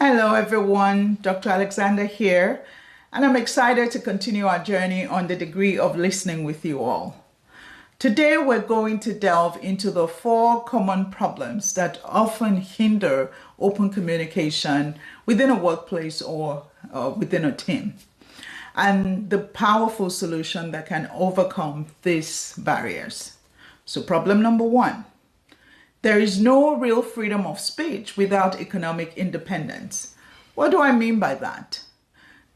Hello everyone, Dr. Alexander here, and I'm excited to continue our journey on the degree of listening with you all. Today we're going to delve into the 4 common problems that often hinder open communication within a workplace or within a team, and the powerful solution that can overcome these barriers. So problem number 1. There is no real freedom of speech without economic independence. What do I mean by that?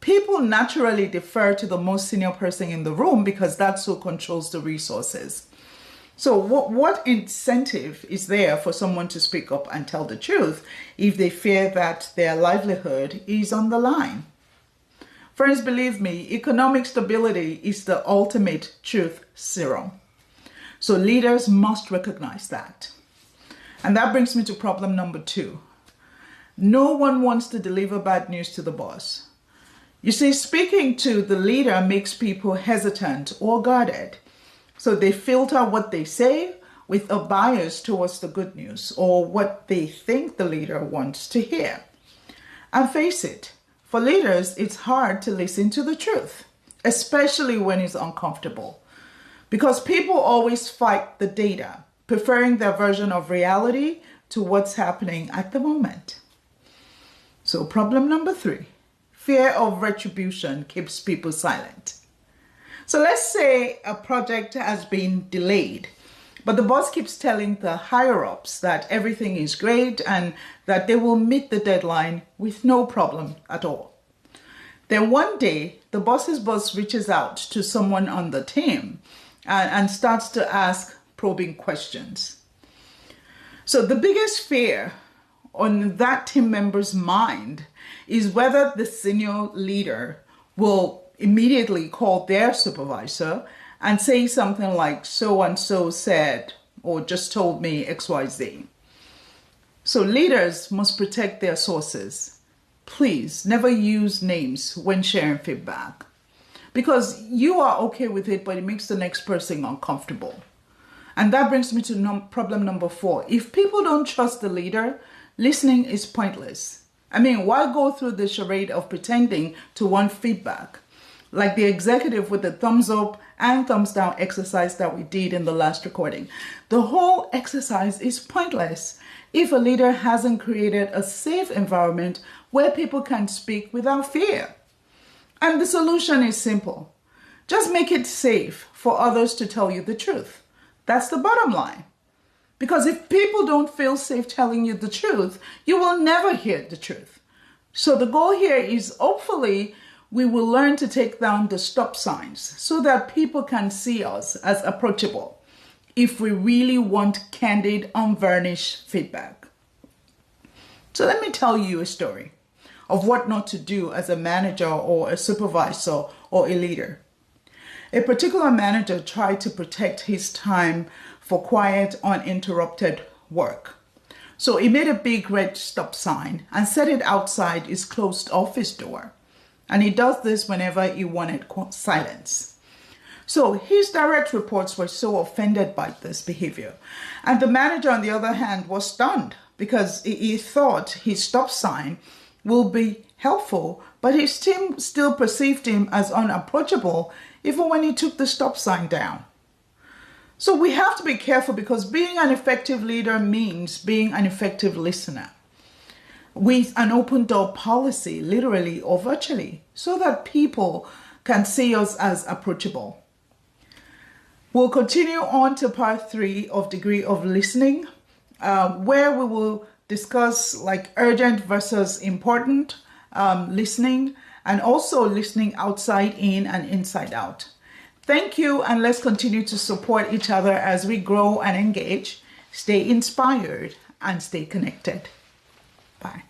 People naturally defer to the most senior person in the room because that's who controls the resources. So what incentive is there for someone to speak up and tell the truth if they fear that their livelihood is on the line? Friends, believe me, economic stability is the ultimate truth serum. So leaders must recognize that. And that brings me to problem number 2. No one wants to deliver bad news to the boss. You see, speaking to the leader makes people hesitant or guarded. So they filter what they say with a bias towards the good news or what they think the leader wants to hear. And face it, for leaders, it's hard to listen to the truth, especially when it's uncomfortable, because people always fight the data, preferring their version of reality to what's happening at the moment. So problem number 3, fear of retribution keeps people silent. So let's say a project has been delayed, but the boss keeps telling the higher-ups that everything is great and that they will meet the deadline with no problem at all. Then one day, the boss's boss reaches out to someone on the team and starts to ask probing questions. So the biggest fear on that team member's mind is whether the senior leader will immediately call their supervisor and say something like, so and so said or just told me XYZ. So leaders must protect their sources. Please never use names when sharing feedback, because you are okay with it, but it makes the next person uncomfortable. And that brings me to problem number 4. If people don't trust the leader, listening is pointless. I mean, why go through the charade of pretending to want feedback? Like the executive with the thumbs up and thumbs down exercise that we did in the last recording. The whole exercise is pointless if a leader hasn't created a safe environment where people can speak without fear. And the solution is simple. Just make it safe for others to tell you the truth. That's the bottom line. Because if people don't feel safe telling you the truth, you will never hear the truth. So the goal here is hopefully we will learn to take down the stop signs so that people can see us as approachable if we really want candid, unvarnished feedback. So let me tell you a story of what not to do as a manager or a supervisor or a leader. A particular manager tried to protect his time for quiet, uninterrupted work. So he made a big red stop sign and set it outside his closed office door. And he does this whenever he wanted silence. So his direct reports were so offended by this behavior. And the manager, on the other hand, was stunned because he thought his stop sign will be helpful, but his team still perceived him as unapproachable even when he took the stop sign down. So we have to be careful, because being an effective leader means being an effective listener with an open door policy, literally or virtually, so that people can see us as approachable. We'll continue on to part 3 of degree of listening, where we will discuss like urgent versus important listening, and also listening outside in and inside out. Thank you, and let's continue to support each other as we grow and engage. Stay inspired and stay connected. Bye.